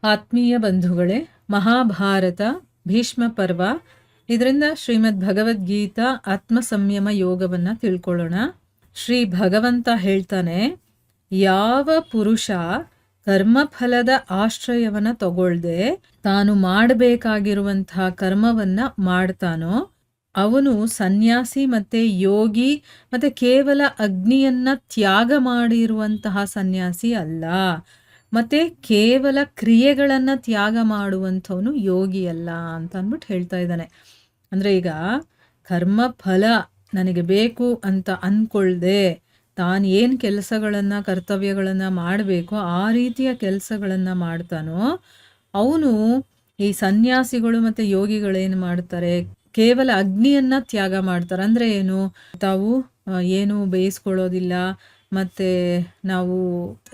ಆತ್ಮೀಯ ಬಂಧುಗಳೇ, ಮಹಾಭಾರತ ಭೀಷ್ಮ ಪರ್ವ, ಇದರಿಂದ ಶ್ರೀಮದ್ ಭಗವದ್ಗೀತಾ ಆತ್ಮ ಸಂಯಮ ಯೋಗವನ್ನು ತಿಳ್ಕೊಳ್ಳೋಣ. ಶ್ರೀ ಭಗವಂತ ಹೇಳ್ತಾನೆ, ಯಾವ ಪುರುಷ ಕರ್ಮಫಲದ ಆಶ್ರಯವನ್ನ ತಗೊಳ್ದೆ ತಾನು ಮಾಡಬೇಕಾಗಿರುವಂತಹ ಕರ್ಮವನ್ನ ಮಾಡ್ತಾನೋ ಅವನು ಸನ್ಯಾಸಿ ಮತ್ತೆ ಯೋಗಿ ಮತ್ತೆ ಕೇವಲ ಅಗ್ನಿಯನ್ನ ತ್ಯಾಗ ಮಾಡಿರುವಂತಹ ಸನ್ಯಾಸಿ ಅಲ್ಲ, ಮತ್ತೆ ಕೇವಲ ಕ್ರಿಯೆಗಳನ್ನ ತ್ಯಾಗ ಮಾಡುವಂಥವನು ಯೋಗಿ ಅಲ್ಲ ಅಂತ ಅಂದ್ಬಿಟ್ಟು ಹೇಳ್ತಾ ಇದ್ದಾನೆ. ಅಂದ್ರೆ ಈಗ ಕರ್ಮ ಫಲ ನನಗೆ ಬೇಕು ಅಂತ ಅನ್ಕೊಳ್ದೆ ತಾನು ಏನು ಕೆಲಸಗಳನ್ನ ಕರ್ತವ್ಯಗಳನ್ನ ಮಾಡಬೇಕು ಆ ರೀತಿಯ ಕೆಲಸಗಳನ್ನ ಮಾಡ್ತಾನೋ ಅವನು, ಈ ಸನ್ಯಾಸಿಗಳು ಮತ್ತೆ ಯೋಗಿಗಳೇನು ಮಾಡ್ತಾರೆ, ಕೇವಲ ಅಗ್ನಿಯನ್ನ ತ್ಯಾಗ ಮಾಡ್ತಾರೆ. ಅಂದ್ರೆ ಏನು, ತಾವು ಏನು ಬೇಯಿಸ್ಕೊಳ್ಳೋದಿಲ್ಲ, ಮತ್ತೆ ನಾವು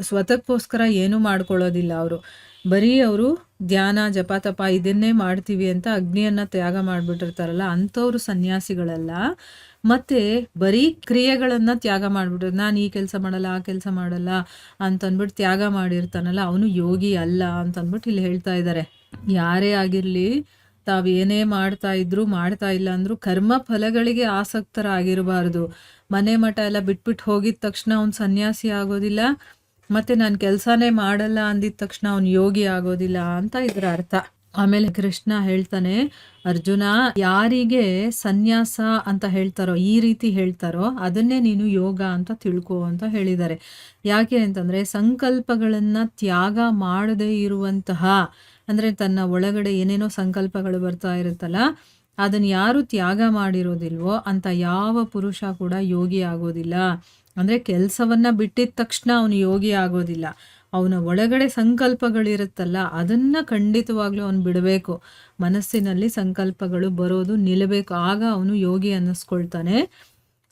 ಸ್ವತಕ್ಕೋಸ್ಕರ ಏನು ಮಾಡ್ಕೊಳ್ಳೋದಿಲ್ಲ. ಬರೀ ಅವರು ಧ್ಯಾನ ಜಪ ತಪ ಇದನ್ನೇ ಮಾಡ್ತೀವಿ ಅಂತ ಅಗ್ನಿಯನ್ನ ತ್ಯಾಗ ಮಾಡ್ಬಿಟ್ಟಿರ್ತಾರಲ್ಲ, ಅಂಥವ್ರು ಸನ್ಯಾಸಿಗಳಲ್ಲ. ಮತ್ತೆ ಬರೀ ಕ್ರಿಯೆಗಳನ್ನ ತ್ಯಾಗ ಮಾಡ್ಬಿಟ್ರು, ನಾನು ಈ ಕೆಲಸ ಮಾಡಲ್ಲ ಆ ಕೆಲಸ ಮಾಡಲ್ಲ ಅಂತಂದ್ಬಿಟ್ಟು ತ್ಯಾಗ ಮಾಡಿರ್ತಾನಲ್ಲ, ಅವನು ಯೋಗಿ ಅಲ್ಲ ಅಂತಂದ್ಬಿಟ್ಟು ಇಲ್ಲಿ ಹೇಳ್ತಾ ಇದ್ದಾರೆ. ಯಾರೇ ಆಗಿರ್ಲಿ, ತಾವೇನೇ ಮಾಡ್ತಾ ಇದ್ರು ಮಾಡ್ತಾ ಇಲ್ಲ ಅಂದ್ರು ಕರ್ಮ ಫಲಗಳಿಗೆ ಆಸಕ್ತರಾಗಿರಬಾರ್ದು. ಮನೆ ಮಠ ಎಲ್ಲ ಬಿಟ್ಬಿಟ್ಟು ಹೋಗಿದ ತಕ್ಷಣ ಅವ್ನು ಸನ್ಯಾಸಿ ಆಗೋದಿಲ್ಲ, ಮತ್ತೆ ನಾನು ಕೆಲಸನೇ ಮಾಡಲ್ಲ ಅಂದಿದ ತಕ್ಷಣ ಅವ್ನು ಯೋಗಿ ಆಗೋದಿಲ್ಲ ಅಂತ ಇದರ ಅರ್ಥ. ಆಮೇಲೆ ಕೃಷ್ಣ ಹೇಳ್ತಾನೆ, ಅರ್ಜುನ, ಯಾರಿಗೆ ಸನ್ಯಾಸ ಅಂತ ಹೇಳ್ತಾರೋ, ಈ ರೀತಿ ಹೇಳ್ತಾರೋ ಅದನ್ನೇ ನೀನು ಯೋಗ ಅಂತ ತಿಳ್ಕೊ ಅಂತ ಹೇಳಿದ್ದಾರೆ. ಯಾಕೆ ಅಂತಂದ್ರೆ ಸಂಕಲ್ಪಗಳನ್ನ ತ್ಯಾಗ ಮಾಡದೇ ಇರುವಂತಹ, ಅಂದ್ರೆ ತನ್ನ ಒಳಗಡೆ ಏನೇನೋ ಸಂಕಲ್ಪಗಳು ಬರ್ತಾ ಇರುತ್ತಲ್ಲ, ಅದನ್ನ ಯಾರು ತ್ಯಾಗ ಮಾಡಿರೋದಿಲ್ವೋ ಅಂತ ಯಾವ ಪುರುಷ ಕೂಡ ಯೋಗಿ ಆಗೋದಿಲ್ಲ. ಅಂದ್ರೆ ಕೆಲಸವನ್ನ ಬಿಟ್ಟಿದ ತಕ್ಷಣ ಅವನು ಯೋಗಿ ಆಗೋದಿಲ್ಲ. ಅವನ ಒಳಗಡೆ ಸಂಕಲ್ಪಗಳಿರುತ್ತಲ್ಲ ಅದನ್ನ ಖಂಡಿತವಾಗ್ಲೂ ಅವನು ಬಿಡಬೇಕು. ಮನಸ್ಸಿನಲ್ಲಿ ಸಂಕಲ್ಪಗಳು ಬರೋದು ನಿಲ್ಲಬೇಕು, ಆಗ ಅವನು ಯೋಗಿ ಅನ್ನಿಸ್ಕೊಳ್ತಾನೆ.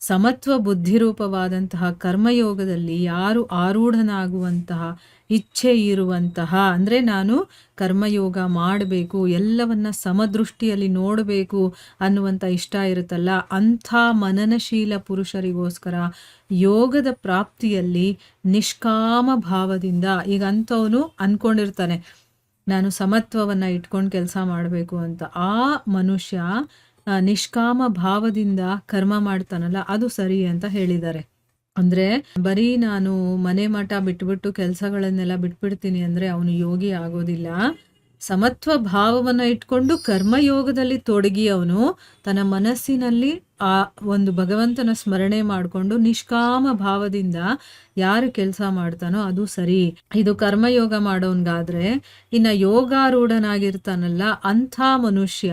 ಸಮತ್ವ ಬುದ್ಧಿರೂಪವಾದಂತಹ ಕರ್ಮಯೋಗದಲ್ಲಿ ಯಾರು ಆರೂಢನಾಗುವಂತಹ ಇಚ್ಛೆ ಇರುವಂತಹ, ಅಂದ್ರೆ ನಾನು ಕರ್ಮಯೋಗ ಮಾಡಬೇಕು, ಎಲ್ಲವನ್ನ ಸಮದೃಷ್ಟಿಯಲ್ಲಿ ನೋಡಬೇಕು ಅನ್ನುವಂಥ ಇಷ್ಟ ಇರುತ್ತಲ್ಲ, ಅಂಥ ಮನನಶೀಲ ಪುರುಷರಿಗೋಸ್ಕರ ಯೋಗದ ಪ್ರಾಪ್ತಿಯಲ್ಲಿ ನಿಷ್ಕಾಮ ಭಾವದಿಂದ, ಈಗ ಅಂಥವನು ಅನ್ಕೊಂಡಿರ್ತಾನೆ ನಾನು ಸಮತ್ವವನ್ನ ಇಟ್ಕೊಂಡು ಕೆಲಸ ಮಾಡಬೇಕು ಅಂತ, ಆ ಮನುಷ್ಯ ನಿಷ್ಕಾಮ ಭಾವದಿಂದ ಕರ್ಮ ಮಾಡ್ತಾನಲ್ಲ, ಅದು ಸರಿ ಅಂತ ಹೇಳಿದ್ದಾರೆ. ಅಂದ್ರೆ ಬರೀ ನಾನು ಮನೆ ಮಠ ಬಿಟ್ಬಿಟ್ಟು ಕೆಲಸಗಳನ್ನೆಲ್ಲ ಬಿಟ್ಬಿಡ್ತೀನಿ ಅಂದ್ರೆ ಅವನು ಯೋಗಿ ಆಗೋದಿಲ್ಲ. ಸಮತ್ವ ಭಾವವನ್ನ ಇಟ್ಕೊಂಡು ಕರ್ಮಯೋಗದಲ್ಲಿ ತೊಡಗಿ ಅವನು ತನ್ನ ಮನಸ್ಸಿನಲ್ಲಿ ಆ ಒಂದು ಭಗವಂತನ ಸ್ಮರಣೆ ಮಾಡಿಕೊಂಡು ನಿಷ್ಕಾಮ ಭಾವದಿಂದ ಯಾರು ಕೆಲಸ ಮಾಡ್ತಾನೋ ಅದು ಸರಿ. ಇದು ಕರ್ಮಯೋಗ ಮಾಡೋನ್ಗಾದ್ರೆ, ಇನ್ನ ಯೋಗಾರೂಢನಾಗಿರ್ತಾನಲ್ಲ ಅಂಥ ಮನುಷ್ಯ,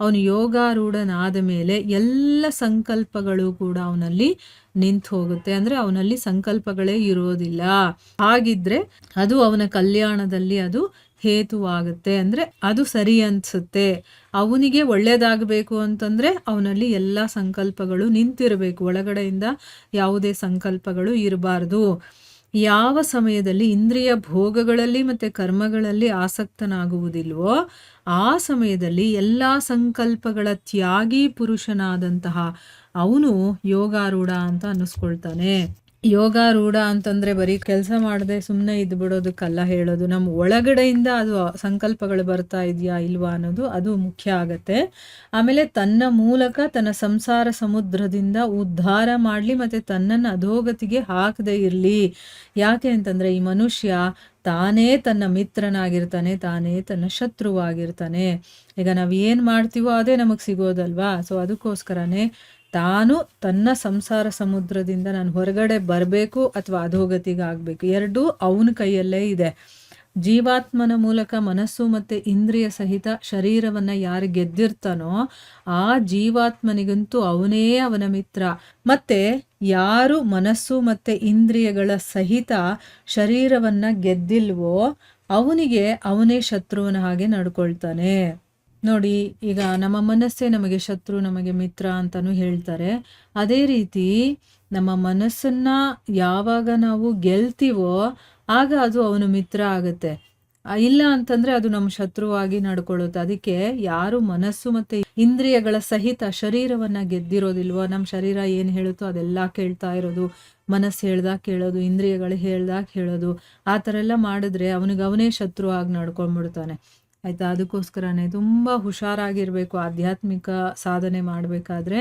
ಅವನು ಯೋಗಾರೂಢನಾದ ಮೇಲೆ ಎಲ್ಲ ಸಂಕಲ್ಪಗಳು ಕೂಡ ಅವನಲ್ಲಿ ನಿಂತು ಹೋಗುತ್ತೆ. ಅಂದ್ರೆ ಅವನಲ್ಲಿ ಸಂಕಲ್ಪಗಳೇ ಇರೋದಿಲ್ಲ. ಹಾಗಿದ್ರೆ ಅದು ಅವನ ಕಲ್ಯಾಣದಲ್ಲಿ ಅದು ಹೇತುವಾಗುತ್ತೆ, ಅಂದ್ರೆ ಅದು ಸರಿ ಅನ್ಸುತ್ತೆ. ಅವನಿಗೆ ಒಳ್ಳೇದಾಗಬೇಕು ಅಂತಂದ್ರೆ ಅವನಲ್ಲಿ ಎಲ್ಲ ಸಂಕಲ್ಪಗಳು ನಿಂತಿರಬೇಕು, ಒಳಗಡೆಯಿಂದ ಯಾವುದೇ ಸಂಕಲ್ಪಗಳು ಇರಬಾರ್ದು. ಯಾವ ಸಮಯದಲ್ಲಿ ಇಂದ್ರಿಯ ಭೋಗಗಳಲ್ಲಿ ಮತ್ತೆ ಕರ್ಮಗಳಲ್ಲಿ ಆಸಕ್ತನಾಗುವುದಿಲ್ವೋ ಆ ಸಮಯದಲ್ಲಿ ಎಲ್ಲ ಸಂಕಲ್ಪಗಳ ತ್ಯಾಗಿ ಪುರುಷನಾದಂತಹ ಅವನು ಯೋಗಾರೂಢ ಅಂತ ಅನ್ನಿಸ್ಕೊಳ್ತಾನೆ. ಯೋಗಾರೂಢ ಅಂತಂದ್ರೆ ಬರೀ ಕೆಲಸ ಮಾಡದೆ ಸುಮ್ಮನೆ ಇದ್ದು ಬಿಡೋದಕ್ಕಲ್ಲ ಹೇಳೋದು, ನಮ್ಮ ಒಳಗಡೆಯಿಂದ ಅದು ಸಂಕಲ್ಪಗಳು ಬರ್ತಾ ಇದೆಯಾ ಇಲ್ವಾ ಅನ್ನೋದು ಅದು ಮುಖ್ಯ ಆಗತ್ತೆ. ಆಮೇಲೆ ತನ್ನ ಮೂಲಕ ತನ್ನ ಸಂಸಾರ ಸಮುದ್ರದಿಂದ ಉದ್ಧಾರ ಮಾಡಲಿ, ಮತ್ತೆ ತನ್ನನ್ನು ಅಧೋಗತಿಗೆ ಹಾಕದೇ ಇರಲಿ. ಯಾಕೆ ಅಂತಂದ್ರೆ ಈ ಮನುಷ್ಯ ತಾನೇ ತನ್ನ ಮಿತ್ರನಾಗಿರ್ತಾನೆ, ತಾನೇ ತನ್ನ ಶತ್ರುವಾಗಿರ್ತಾನೆ. ಈಗ ನಾವು ಏನು ಮಾಡ್ತೀವೋ ಅದೇ ನಮಗೆ ಸಿಗೋದಲ್ವಾ. ಸೊ ಅದಕ್ಕೋಸ್ಕರನೇ ತಾನು ತನ್ನ ಸಂಸಾರ ಸಮುದ್ರದಿಂದ ನಾನು ಹೊರಗಡೆ ಬರಬೇಕು ಅಥವಾ ಅಧೋಗತಿಗೆ ಆಗಬೇಕು, ಎರಡೂ ಅವನ ಕೈಯಲ್ಲೇ ಇದೆ. ಜೀವಾತ್ಮನ ಮೂಲಕ ಮನಸ್ಸು ಮತ್ತೆ ಇಂದ್ರಿಯ ಸಹಿತ ಶರೀರವನ್ನ ಯಾರು ಗೆದ್ದಿರ್ತಾನೋ ಆ ಜೀವಾತ್ಮನಿಗಂತೂ ಅವನೇ ಅವನ ಮಿತ್ರ. ಮತ್ತೆ ಯಾರು ಮನಸ್ಸು ಮತ್ತೆ ಇಂದ್ರಿಯಗಳ ಸಹಿತ ಶರೀರವನ್ನ ಗೆದ್ದಿಲ್ವೋ ಅವನಿಗೆ ಅವನೇ ಶತ್ರುವಿನ ಹಾಗೆ ನಡ್ಕೊಳ್ತಾನೆ. ನೋಡಿ, ಈಗ ನಮ್ಮ ಮನಸ್ಸೇ ನಮಗೆ ಶತ್ರು, ನಮಗೆ ಮಿತ್ರ ಅಂತಾನು ಹೇಳ್ತಾರೆ. ಅದೇ ರೀತಿ ನಮ್ಮ ಮನಸ್ಸನ್ನ ಯಾವಾಗ ನಾವು ಗೆಲ್ತೀವೋ ಆಗ ಅದು ಅವನು ಮಿತ್ರ ಆಗುತ್ತೆ. ಇಲ್ಲ ಅಂತಂದ್ರೆ ಅದು ನಮ್ಮ ಶತ್ರುವಾಗಿ ನಡ್ಕೊಳ್ಳುತ್ತೆ. ಅದಕ್ಕೆ ಯಾರು ಮನಸ್ಸು ಮತ್ತೆ ಇಂದ್ರಿಯಗಳ ಸಹಿತ ಶರೀರವನ್ನ ಗೆದ್ದಿರೋದಿಲ್ವೋ, ನಮ್ಮ ಶರೀರ ಏನ್ ಹೇಳುತ್ತೋ ಅದೆಲ್ಲ ಕೇಳ್ತಾ ಇರೋದು, ಮನಸ್ಸು ಹೇಳ್ದಾಗ ಕೇಳೋದು, ಇಂದ್ರಿಯಗಳು ಹೇಳ್ದಾಗ ಹೇಳೋದು, ಆ ಥರ ಎಲ್ಲ ಮಾಡಿದ್ರೆ ಅವನೇ ಶತ್ರು ಆಗಿ ನಡ್ಕೊಂಡ್ಬಿಡ್ತಾನೆ. ಆಯ್ತಾ? ಅದಕ್ಕೋಸ್ಕರನೇ ತುಂಬ ಹುಷಾರಾಗಿರ್ಬೇಕು. ಆಧ್ಯಾತ್ಮಿಕ ಸಾಧನೆ ಮಾಡಬೇಕಾದ್ರೆ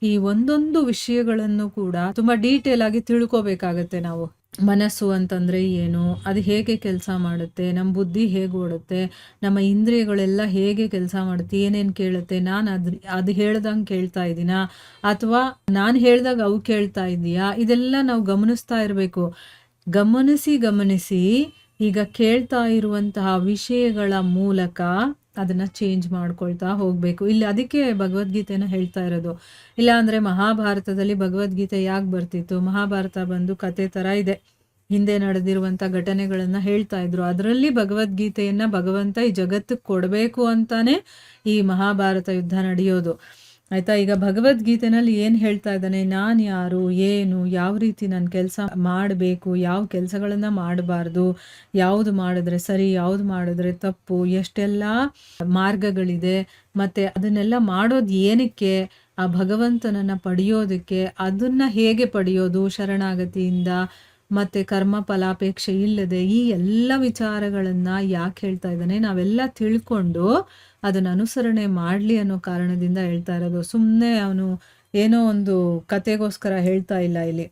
ಈ ಒಂದೊಂದು ವಿಷಯಗಳನ್ನು ಕೂಡ ತುಂಬ ಡೀಟೇಲ್ ಆಗಿ ತಿಳ್ಕೋಬೇಕಾಗತ್ತೆ ನಾವು. ಮನಸ್ಸು ಅಂತಂದ್ರೆ ಏನು, ಅದು ಹೇಗೆ ಕೆಲಸ ಮಾಡುತ್ತೆ, ನಮ್ಮ ಬುದ್ಧಿ ಹೇಗೆ ಓಡುತ್ತೆ, ನಮ್ಮ ಇಂದ್ರಿಯಗಳೆಲ್ಲ ಹೇಗೆ ಕೆಲಸ ಮಾಡುತ್ತೆ, ಏನೇನು ಕೇಳುತ್ತೆ, ನಾನು ಅದು ಹೇಳ್ದಂಗೆ ಕೇಳ್ತಾ ಇದ್ದೀನಾ ಅಥವಾ ನಾನು ಹೇಳ್ದಾಗ ಅವು ಕೇಳ್ತಾ ಇದೆಯಾ, ಇದೆಲ್ಲ ನಾವು ಗಮನಿಸ್ತಾ ಇರಬೇಕು. ಗಮನಿಸಿ ಈಗ ಕೇಳ್ತಾ ಇರುವಂತಹ ವಿಷಯಗಳ ಮೂಲಕ ಅದನ್ನ ಚೇಂಜ್ ಮಾಡ್ಕೊಳ್ತಾ ಹೋಗ್ಬೇಕು. ಇಲ್ಲಿ ಅದಕ್ಕೆ ಭಗವದ್ಗೀತೆನ ಹೇಳ್ತಾ ಇರೋದು. ಇಲ್ಲ ಅಂದ್ರೆ ಮಹಾಭಾರತದಲ್ಲಿ ಭಗವದ್ಗೀತೆ ಯಾಕೆ ಬರ್ತಿತ್ತು? ಮಹಾಭಾರತ ಬಂದು ಕತೆ ತರ ಇದೆ, ಹಿಂದೆ ನಡೆದಿರುವಂತ ಘಟನೆಗಳನ್ನ ಹೇಳ್ತಾ ಇದ್ರು. ಅದರಲ್ಲಿ ಭಗವದ್ಗೀತೆಯನ್ನ ಭಗವಂತ ಈ ಜಗತ್ತಿಗೆ ಕೊಡಬೇಕು ಅಂತಾನೆ ಈ ಮಹಾಭಾರತ ಯುದ್ಧ ನಡೆಯೋದು. ಆಯ್ತಾ? ಈಗ ಭಗವದ್ಗೀತೆನಲ್ಲಿ ಏನು ಹೇಳ್ತಾ ಇದ್ದಾನೆ, ನಾನು ಯಾರು, ಏನು, ಯಾವ ರೀತಿ ನಾನು ಕೆಲಸ ಮಾಡಬೇಕು, ಯಾವ ಕೆಲಸಗಳನ್ನ ಮಾಡಬಾರ್ದು, ಯಾವುದು ಮಾಡಿದ್ರೆ ಸರಿ, ಯಾವುದು ಮಾಡಿದ್ರೆ ತಪ್ಪು, ಎಷ್ಟೆಲ್ಲ ಮಾರ್ಗಗಳಿದೆ, ಮತ್ತೆ ಅದನ್ನೆಲ್ಲ ಮಾಡೋದು ಏನಕ್ಕೆ, ಆ ಭಗವಂತನನ್ನ ಪಡೆಯೋದಕ್ಕೆ, ಅದನ್ನ ಹೇಗೆ ಪಡೆಯೋದು ಶರಣಾಗತಿಯಿಂದ, ಮತ್ತೆ ಕರ್ಮ ಫಲಾಪೇಕ್ಷೆ ಇಲ್ಲದೆ, ಈ ಎಲ್ಲ ವಿಚಾರಗಳನ್ನ ಯಾಕೆ ಹೇಳ್ತಾ ಇದ್ದಾನೆ, ನಾವೆಲ್ಲ ತಿಳ್ಕೊಂಡು ಅದನ್ನ ಅನುಸರಣೆ ಮಾಡಲಿ ಅನ್ನೋ ಕಾರಣದಿಂದ ಹೇಳ್ತಾ ಇರೋದು. ಸುಮ್ಮನೆ ಅವನು ಏನೋ ಒಂದು ಕತೆಗೋಸ್ಕರ ಹೇಳ್ತಾ ಇಲ್ಲ ಇಲ್ಲಿ,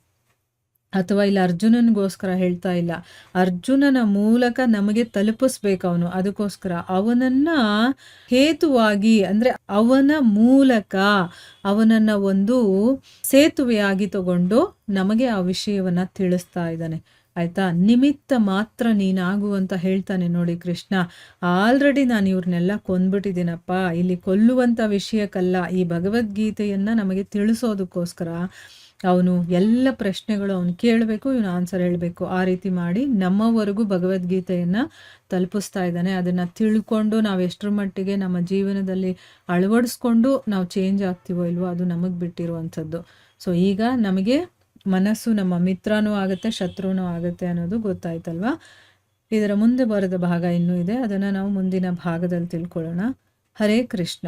ಅಥವಾ ಇಲ್ಲ ಅರ್ಜುನನಿಗೋಸ್ಕರ ಹೇಳ್ತಾ ಇಲ್ಲ. ಅರ್ಜುನನ ಮೂಲಕ ನಮಗೆ ತಲುಪಿಸ್ಬೇಕು ಅವನು. ಅದಕ್ಕೋಸ್ಕರ ಅವನನ್ನ ಹೇತುವಾಗಿ ಅಂದ್ರೆ ಅವನ ಮೂಲಕ ಅವನನ್ನ ಒಂದು ಸೇತುವೆಯಾಗಿ ತಗೊಂಡು ನಮಗೆ ಆ ವಿಷಯವನ್ನ ತಿಳಿಸ್ತಾ ಇದ್ದಾನೆ. ಆಯ್ತಾ? ನಿಮಿತ್ತ ಮಾತ್ರ ನೀನಾಗು ಅಂತ ಹೇಳ್ತಾನೆ ನೋಡಿ ಕೃಷ್ಣ. ಆಲ್ರೆಡಿ ನಾನು ಇವ್ರನ್ನೆಲ್ಲ ಕೊಂದ್ಬಿಟ್ಟಿದ್ದೀನಪ್ಪ. ಇಲ್ಲಿ ಕೊಲ್ಲುವಂತ ವಿಷಯಕ್ಕಲ್ಲ, ಈ ಭಗವದ್ಗೀತೆಯನ್ನ ನಮಗೆ ತಿಳಿಸೋದಕ್ಕೋಸ್ಕರ ಅವನು ಎಲ್ಲ ಪ್ರಶ್ನೆಗಳು ಅವನು ಕೇಳಬೇಕು, ಇವನು ಆನ್ಸರ್ ಹೇಳಬೇಕು. ಆ ರೀತಿ ಮಾಡಿ ನಮ್ಮವರೆಗೂ ಭಗವದ್ಗೀತೆಯನ್ನ ತಲುಪಿಸ್ತಾ ಇದ್ದಾನೆ. ಅದನ್ನ ತಿಳ್ಕೊಂಡು ನಾವು ಎಷ್ಟರ ಮಟ್ಟಿಗೆ ನಮ್ಮ ಜೀವನದಲ್ಲಿ ಅಳವಡಿಸ್ಕೊಂಡು ನಾವು ಚೇಂಜ್ ಆಗ್ತೀವೋ ಇಲ್ವೋ ಅದು ನಮಗೆ ಬಿಟ್ಟಿರುವಂಥದ್ದು. ಸೊ ಈಗ ನಮಗೆ ಮನಸ್ಸು ನಮ್ಮ ಮಿತ್ರನೂ ಆಗುತ್ತೆ, ಶತ್ರುನೂ ಆಗುತ್ತೆ ಅನ್ನೋದು ಗೊತ್ತಾಯ್ತಲ್ವಾ? ಇದರ ಮುಂದೆ ಬರೆದ ಭಾಗ ಇನ್ನೂ ಇದೆ, ಅದನ್ನು ನಾವು ಮುಂದಿನ ಭಾಗದಲ್ಲಿ ತಿಳ್ಕೊಳ್ಳೋಣ. ಹರೇ ಕೃಷ್ಣ.